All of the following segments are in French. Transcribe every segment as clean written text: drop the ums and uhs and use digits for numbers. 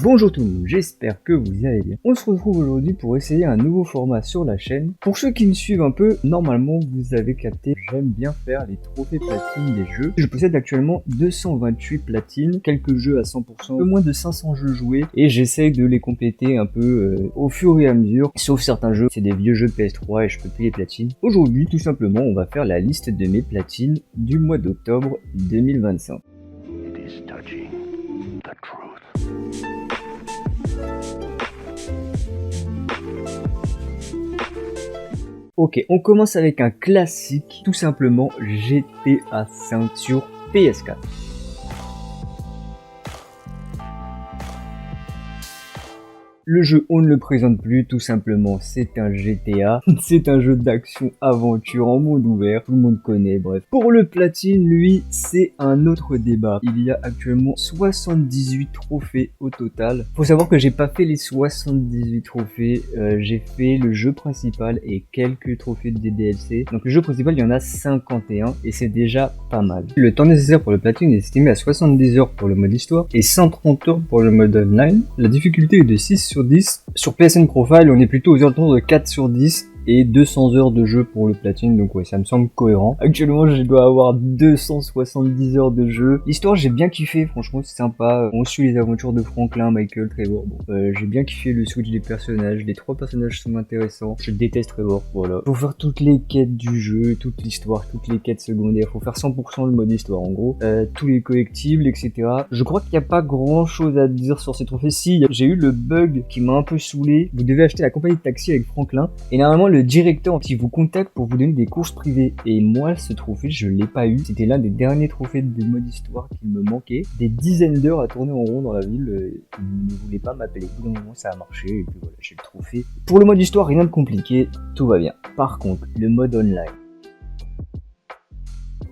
Bonjour tout le monde, j'espère que vous allez bien. On se retrouve aujourd'hui pour essayer un nouveau format sur la chaîne. Pour ceux qui me suivent un peu, normalement vous avez capté, j'aime bien faire les trophées platine des jeux. Je possède actuellement 228 platines, quelques jeux à 100%, peu moins de 500 jeux joués, et j'essaye de les compléter un peu au fur et à mesure, sauf certains jeux, c'est des vieux jeux PS3 et je peux plus les platines. Aujourd'hui, tout simplement, on va faire la liste de mes platines du mois d'octobre 2025. Ok, on commence avec un classique, tout simplement GTA V sur PS4. Le jeu, on ne le présente plus, tout simplement, c'est un GTA. C'est un jeu d'action-aventure en monde ouvert, tout le monde connaît, bref. Pour le platine, lui, c'est un autre débat. Il y a actuellement 78 trophées au total. Faut savoir que j'ai pas fait les 78 trophées, j'ai fait le jeu principal et quelques trophées de DLC. Donc le jeu principal, il y en a 51 et c'est déjà pas mal. Le temps nécessaire pour le platine est estimé à 70 heures pour le mode histoire et 130 heures pour le mode online. La difficulté est de 6 sur 10. Sur PSN Profile, on est plutôt aux alentours de 4 sur 10 et 200 heures de jeu pour le platine, donc ouais, ça me semble cohérent. Actuellement, je dois avoir 270 heures de jeu. L'histoire, j'ai bien kiffé, franchement, c'est sympa. On suit les aventures de Franklin, Michael, Trevor. Bon, j'ai bien kiffé le switch des personnages. Les 3 personnages sont intéressants. Je déteste Trevor, voilà. Faut faire toutes les quêtes du jeu, toute l'histoire, toutes les quêtes secondaires. Faut faire 100% le mode histoire, en gros. Tous les collectibles, etc. Je crois qu'il n'y a pas grand chose à dire sur ces trophées. Si, j'ai eu le bug qui m'a un peu saoulé. Vous devez acheter la compagnie de taxi avec Franklin. Et normalement, le directeur qui vous contacte pour vous donner des courses privées. Et moi, ce trophée, je l'ai pas eu. C'était l'un des derniers trophées de mode histoire qui me manquait. Des dizaines d'heures à tourner en rond dans la ville. Il ne voulait pas m'appeler. Au bout d'un moment, ça a marché. Et puis voilà, j'ai le trophée. Pour le mode histoire, rien de compliqué. Tout va bien. Par contre, le mode online.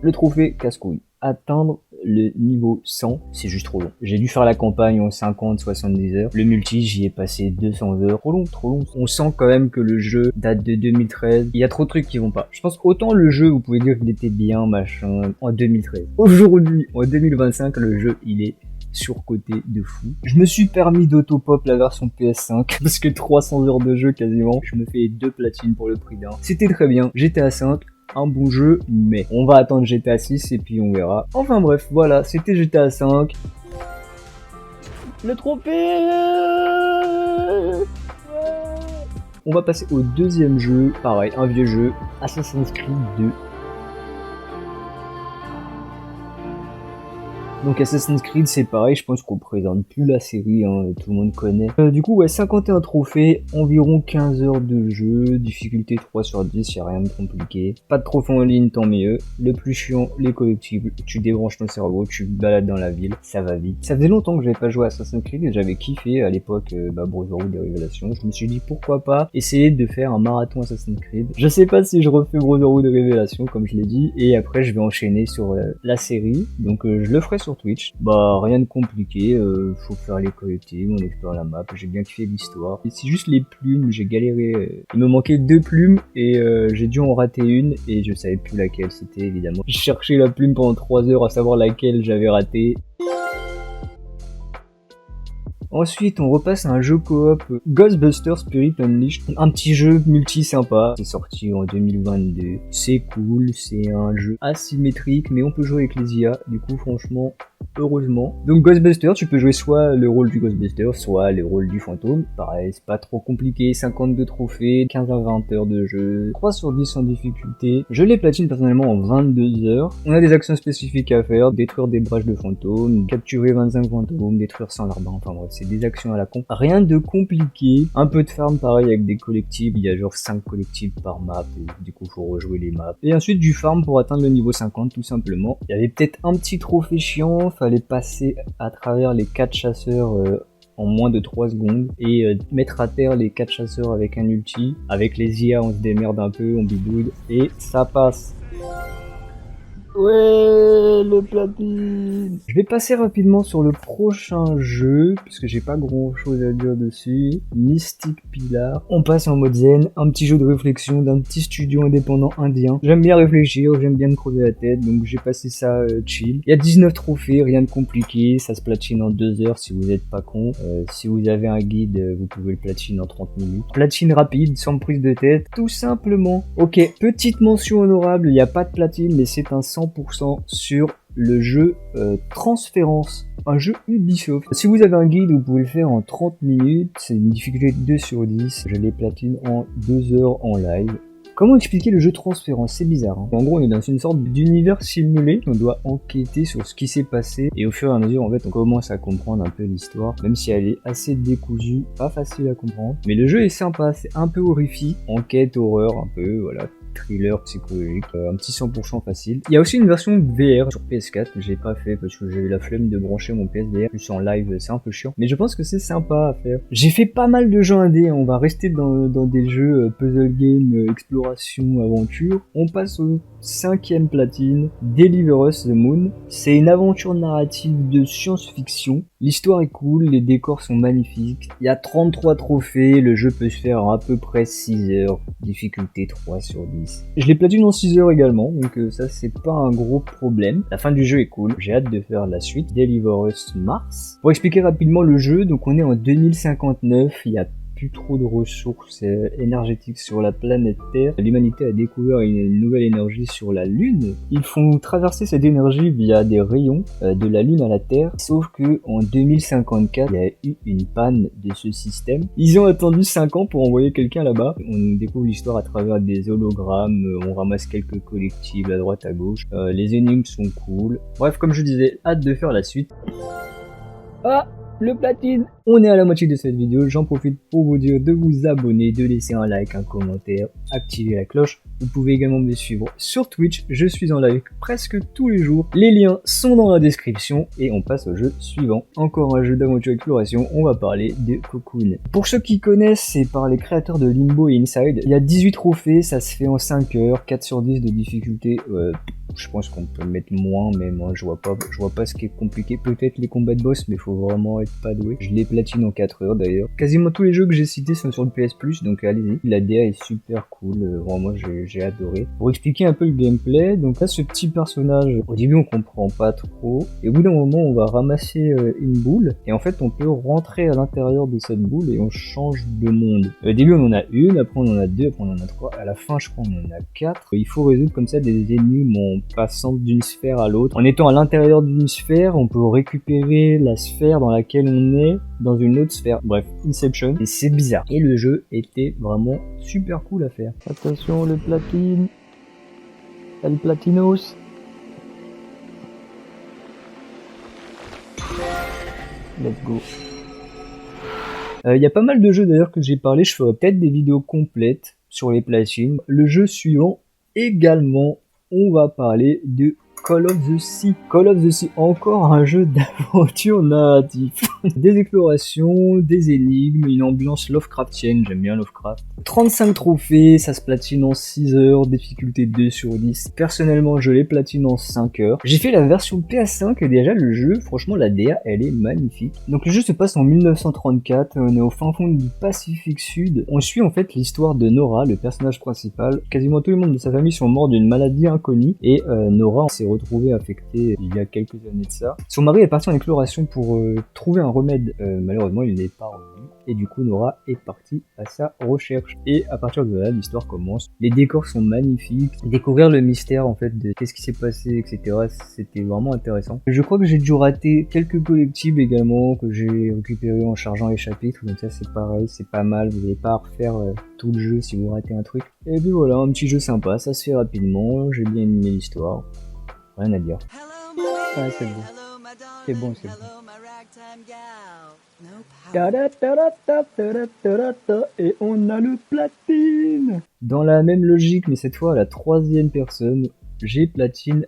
Le trophée casse-couille. Atteindre le niveau 100, c'est juste trop long. J'ai dû faire la campagne en 50-70 heures. Le multi, j'y ai passé 200 heures. Trop long, trop long. On sent quand même que le jeu date de 2013. Il y a trop de trucs qui vont pas. Je pense qu'autant le jeu, vous pouvez dire qu'il était bien, machin, en 2013. Aujourd'hui, en 2025, le jeu, il est surcoté de fou. Je me suis permis d'autopop la version PS5 parce que 300 heures de jeu quasiment. Je me fais 2 platines pour le prix d'un. C'était très bien. GTA 5. Un bon jeu, mais on va attendre GTA 6 et puis on verra. Enfin bref, voilà, c'était GTA 5. Le trophée. On va passer au deuxième jeu, pareil, un vieux jeu, Assassin's Creed 2. Donc Assassin's Creed c'est pareil, je pense qu'on présente plus la série, hein, tout le monde connaît. Du coup ouais, 51 trophées, environ 15 heures de jeu, difficulté 3 sur 10, y'a rien de compliqué. Pas de trophées en ligne, tant mieux. Le plus chiant, les collectibles, tu débranches ton cerveau, tu te balades dans la ville, ça va vite. Ça faisait longtemps que j'avais pas joué à Assassin's Creed et j'avais kiffé à l'époque Brotherhood des Révélations. Je me suis dit pourquoi pas essayer de faire un marathon Assassin's Creed. Je sais pas si je refais Brotherhood des Révélations comme je l'ai dit, et après je vais enchaîner sur la série, donc je le ferai sur Twitch. Bah rien de compliqué, faut faire les collectibles, on explore la map, j'ai bien kiffé l'histoire. Et c'est juste les plumes, j'ai galéré, il me manquait 2 plumes et j'ai dû en rater une et je savais plus laquelle c'était évidemment. J'ai cherché la plume pendant 3 heures à savoir laquelle j'avais raté. Ensuite, on repasse à un jeu coop Ghostbusters Spirit Unleashed, un petit jeu multi sympa. C'est sorti en 2022. C'est cool, c'est un jeu asymétrique, mais on peut jouer avec les IA. Du coup, franchement, heureusement. Donc Ghostbusters, tu peux jouer soit le rôle du Ghostbuster, soit le rôle du fantôme. Pareil, c'est pas trop compliqué. 52 trophées, 15 à 20 heures de jeu, 3 sur 10 en difficulté. Je les platine personnellement en 22 heures. On a des actions spécifiques à faire, détruire des brèches de fantômes, capturer 25 fantômes, détruire 100 larbins, enfin bref. C'est des actions à la con. Rien de compliqué. Un peu de farm pareil avec des collectibles. Il y a genre 5 collectibles par map. Et du coup, faut rejouer les maps. Et ensuite, du farm pour atteindre le niveau 50 tout simplement. Il y avait peut-être un petit trophée chiant. Fallait passer à travers les 4 chasseurs en moins de 3 secondes et mettre à terre les 4 chasseurs avec un ulti. Avec les IA, on se démerde un peu, on bidouille. Et ça passe. Ouais, le platine. Je vais passer rapidement sur le prochain jeu, puisque j'ai pas grand chose à dire dessus. Mystic Pillar. On passe en mode zen, un petit jeu de réflexion d'un petit studio indépendant indien. J'aime bien réfléchir, j'aime bien me crever la tête, donc j'ai passé ça chill. Il y a 19 trophées, rien de compliqué, ça se platine en 2 heures si vous êtes pas con. Si vous avez un guide, vous pouvez le platine en 30 minutes. Platine rapide, sans prise de tête, tout simplement. Ok, petite mention honorable, il n'y a pas de platine, mais c'est un 100% sur le jeu Transférence, un jeu Ubisoft. Si vous avez un guide, vous pouvez le faire en 30 minutes, c'est une difficulté de 2 sur 10, je l'ai platine en 2 heures en live. Comment expliquer le jeu Transférence? C'est bizarre, hein. En gros, on est dans une sorte d'univers simulé, on doit enquêter sur ce qui s'est passé, et au fur et à mesure, en fait, on commence à comprendre un peu l'histoire, même si elle est assez décousue, pas facile à comprendre. Mais le jeu est sympa, c'est un peu horrifique, enquête, horreur, un peu, voilà. Thriller psychologique, un petit 100% facile. Il y a aussi une version VR sur PS4 que j'ai pas fait parce que j'ai eu la flemme de brancher mon PSVR. Plus en live, c'est un peu chiant. Mais je pense que c'est sympa à faire. J'ai fait pas mal de jeux indés. On va rester dans des jeux puzzle game, exploration, aventure. On passe au 5e platine, Deliver Us the Moon. C'est une aventure narrative de science-fiction. L'histoire est cool, les décors sont magnifiques. Il y a 33 trophées, le jeu peut se faire en à peu près 6 heures. Difficulté 3 sur 10. Je l'ai platine en 6 heures également, donc ça c'est pas un gros problème. La fin du jeu est cool, j'ai hâte de faire la suite. Deliver Us Mars. Pour expliquer rapidement le jeu, donc on est en 2059, il y a plus trop de ressources énergétiques sur la planète Terre. L'humanité a découvert une nouvelle énergie sur la Lune. Ils font traverser cette énergie via des rayons de la Lune à la Terre. Sauf que en 2054, il y a eu une panne de ce système. Ils ont attendu 5 ans pour envoyer quelqu'un là-bas. On découvre l'histoire à travers des hologrammes. On ramasse quelques collectibles à droite à gauche. Les énigmes sont cool. Bref, comme je disais, hâte de faire la suite. Ah, le platine. On est à la moitié de cette vidéo, j'en profite pour vous dire de vous abonner, de laisser un like, un commentaire, activer la cloche. Vous pouvez également me suivre sur Twitch, je suis en live presque tous les jours. Les liens sont dans la description et on passe au jeu suivant. Encore un jeu d'aventure exploration, on va parler de Cocoon. Pour ceux qui connaissent, c'est par les créateurs de Limbo et Inside. Il y a 18 trophées, ça se fait en 5 heures, 4 sur 10 de difficulté. Je pense qu'on peut mettre moins, mais moi je vois pas ce qui est compliqué. Peut-être les combats de boss, mais faut vraiment être pas doué. Je les platine en 4 heures d'ailleurs. Quasiment tous les jeux que j'ai cités sont sur le PS Plus, donc allez-y. La DA est super cool, vraiment j'ai adoré. Pour expliquer un peu le gameplay, donc là ce petit personnage, au début on comprend pas trop, et au bout d'un moment on va ramasser une boule, et en fait on peut rentrer à l'intérieur de cette boule et on change de monde. Au début on en a une, après on en a deux, après on en a trois, à la fin je crois on en a 4. Il faut résoudre comme ça des énigmes en passant d'une sphère à l'autre. En étant à l'intérieur d'une sphère, on peut récupérer la sphère dans laquelle on est dans une autre sphère. Bref, Inception. Et c'est bizarre. Et le jeu était vraiment super cool à faire. Attention, le platine. El platinos. Let's go. Il y a pas mal de jeux d'ailleurs que j'ai parlé. Je ferai peut-être des vidéos complètes sur les platines. Le jeu suivant également, on va parler de Call of the Sea. Call of the Sea, encore un jeu d'aventure narratif. Des explorations, des énigmes, une ambiance Lovecraftienne, j'aime bien Lovecraft. 35 trophées, ça se platine en 6 heures, difficulté 2 sur 10. Personnellement, je les platine en 5 heures. J'ai fait la version PS5 et déjà le jeu, franchement la DA, elle est magnifique. Donc le jeu se passe en 1934, on est au fin fond du Pacifique Sud. On suit en fait l'histoire de Nora, le personnage principal. Quasiment tous les membres de sa famille sont morts d'une maladie inconnue et Nora s'est retrouvée affectée il y a quelques années de ça. Son mari est parti en exploration pour trouver un remède. Malheureusement, il n'est pas revenu. Et du coup, Nora est partie à sa recherche. Et à partir de là, l'histoire commence. Les décors sont magnifiques. Découvrir le mystère, en fait, de qu'est-ce qui s'est passé, etc. C'était vraiment intéressant. Je crois que j'ai dû rater quelques collectibles également, que j'ai récupéré en chargeant les chapitres. Donc ça, c'est pareil, c'est pas mal. Vous n'allez pas à refaire tout le jeu si vous ratez un truc. Et puis voilà, un petit jeu sympa. Ça se fait rapidement. J'ai bien aimé l'histoire. Rien à dire. Ah, c'est bon. C'est bon, c'est bon. Et on a le platine. Dans la même logique, mais cette fois à la 3e personne, j'ai platine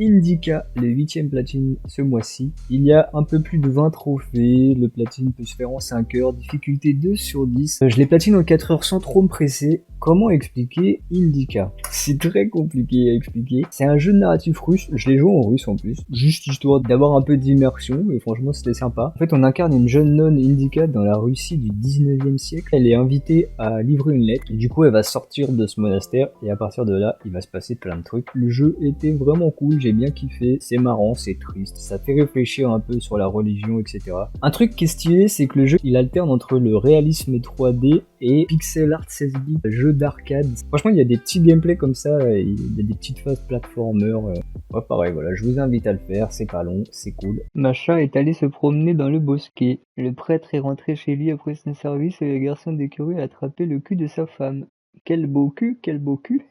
Indica, le 8ème platine ce mois-ci. Il y a un peu plus de 20 trophées, le platine peut se faire en 5 heures, difficulté 2 sur 10. Je les platine en 4 heures sans trop me presser. Comment expliquer Indica? C'est très compliqué à expliquer. C'est un jeu de narratif russe, je l'ai joué en russe en plus, juste histoire d'avoir un peu d'immersion, et franchement c'était sympa. En fait on incarne une jeune nonne Indica dans la Russie du 19e siècle. Elle est invitée à livrer une lettre, et du coup elle va sortir de ce monastère, et à partir de là il va se passer plein de trucs. Le jeu était vraiment cool, j'ai bien kiffé, c'est marrant, c'est triste, ça fait réfléchir un peu sur la religion, etc. Un truc qui est stylé, c'est que le jeu il alterne entre le réalisme 3D et pixel art 16 bits, jeu d'arcade. Franchement, il y a des petits gameplays comme ça, il y a des petites phases platformer. Ouais, pareil, voilà, je vous invite à le faire, c'est pas long, c'est cool. Macha est allé se promener dans le bosquet. Le prêtre est rentré chez lui après son service et le garçon d'écurie a attrapé le cul de sa femme. Quel beau cul, quel beau cul.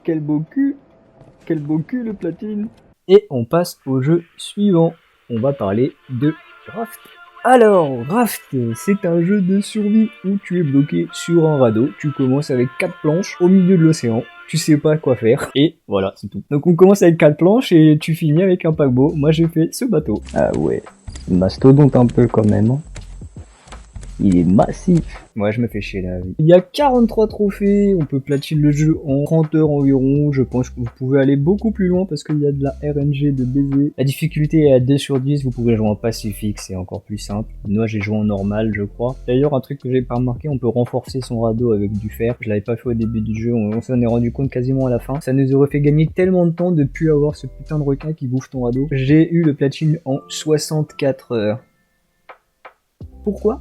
Quel beau cul, quel beau cul le platine. Et on passe au jeu suivant. On va parler de Raft. Alors, Raft, c'est un jeu de survie où tu es bloqué sur un radeau. Tu commences avec 4 planches au milieu de l'océan. Tu sais pas quoi faire. Et voilà, c'est tout. Donc on commence avec 4 planches et tu finis avec un paquebot. Moi j'ai fait ce bateau. Ah ouais, mastodonte un peu quand même. Il est massif. Ouais, je me fais chier là. Il y a 43 trophées, on peut platiner le jeu en 30 heures environ. Je pense que vous pouvez aller beaucoup plus loin parce qu'il y a de la RNG de baiser. La difficulté est à 2 sur 10, vous pouvez jouer en pacifique, c'est encore plus simple. Moi j'ai joué en normal, je crois. D'ailleurs, un truc que j'ai pas remarqué, on peut renforcer son radeau avec du fer. Je l'avais pas fait au début du jeu, on s'en est rendu compte quasiment à la fin. Ça nous aurait fait gagner tellement de temps de plus avoir ce putain de requin qui bouffe ton radeau. J'ai eu le platine en 64 heures. Pourquoi?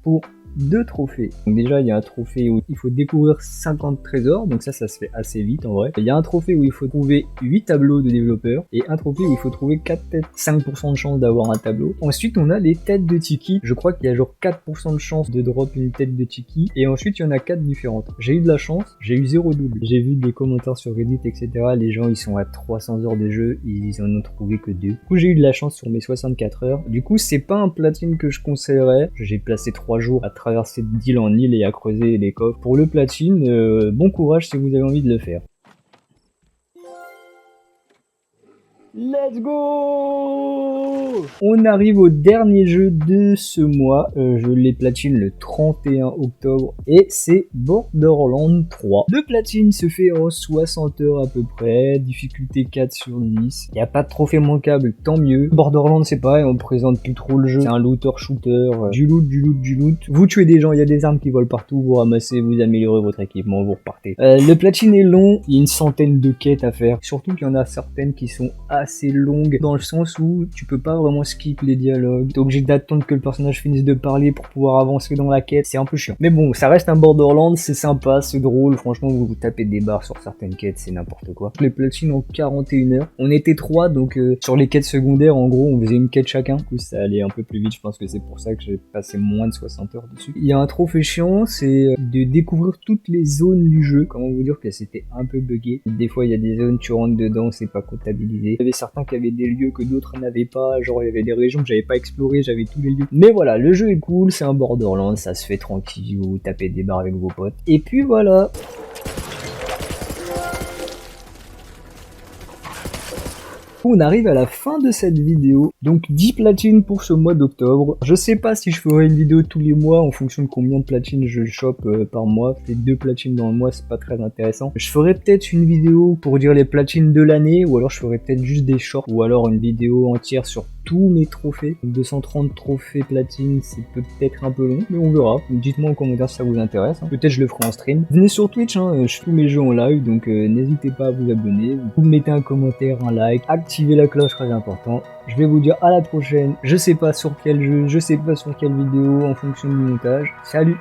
Pour 2 trophées. Donc déjà il y a un trophée où il faut découvrir 50 trésors, donc ça se fait assez vite en vrai. Il y a un trophée où il faut trouver 8 tableaux de développeurs et un trophée où il faut trouver 4 têtes, 5% de chance d'avoir un tableau. Ensuite on a les têtes de Tiki, je crois qu'il y a genre 4% de chance de drop une tête de Tiki et ensuite il y en a 4 différentes. J'ai eu de la chance, j'ai eu 0 double. J'ai vu des commentaires sur Reddit etc, les gens ils sont à 300 heures de jeu, ils en ont trouvé que 2. Du coup j'ai eu de la chance sur mes 64 heures. Du coup c'est pas un platine que je conseillerais, j'ai placé 3 jours à traverser d'île en île et à creuser les coffres. Pour le platine, bon courage si vous avez envie de le faire. Let's go! On arrive au dernier jeu de ce mois, je l'ai platine le 31 octobre et c'est Borderlands 3. Le platine se fait en 60 heures à peu près, difficulté 4 sur 10. Il n'y a pas de trophée manquable, tant mieux. Borderlands c'est pareil, on présente plus trop le jeu, c'est un looter-shooter, du loot. Vous tuez des gens, il y a des armes qui volent partout, vous ramassez, vous améliorez votre équipement, vous repartez. Le platine est long, il y a une centaine de quêtes à faire, surtout qu'il y en a certaines qui sont assez longue dans le sens où tu peux pas vraiment skip les dialogues, t'es obligé d'attendre que le personnage finisse de parler pour pouvoir avancer dans la quête, c'est un peu chiant. Mais bon, ça reste un Borderlands, c'est sympa, c'est drôle, franchement vous tapez des barres sur certaines quêtes, c'est n'importe quoi. Les platines en 41 heures, on était 3 donc sur les quêtes secondaires en gros on faisait une quête chacun, du coup ça allait un peu plus vite, je pense que c'est pour ça que j'ai passé moins de 60 heures dessus. Il y a un trophée chiant, c'est de découvrir toutes les zones du jeu, comment vous dire que c'était un peu buggé. Des fois il y a des zones, tu rentres dedans, c'est pas comptabilisé. Il y avait certains qui avaient des lieux que d'autres n'avaient pas, genre il y avait des régions que j'avais pas explorées, j'avais tous les lieux. Mais voilà, le jeu est cool, c'est un Borderlands, ça se fait tranquille, vous tapez des barres avec vos potes. Et puis voilà. On arrive à la fin de cette vidéo, donc 10 platines pour ce mois d'octobre. Je sais pas si je ferai une vidéo tous les mois en fonction de combien de platines je chope par mois. Fait 2 platines dans le mois, c'est pas très intéressant. Je ferai peut-être une vidéo pour dire les platines de l'année, ou alors je ferai peut-être juste des shorts, ou alors une vidéo entière sur tous mes trophées. 230 trophées platine, c'est peut-être un peu long, mais on verra. Dites-moi en commentaire si ça vous intéresse. Peut-être je le ferai en stream. Venez sur Twitch, je fais tous mes jeux en live, donc n'hésitez pas à vous abonner. Vous mettez un commentaire, un like, activez la cloche, très important. Je vais vous dire à la prochaine. Je sais pas sur quel jeu, je sais pas sur quelle vidéo, en fonction du montage. Salut!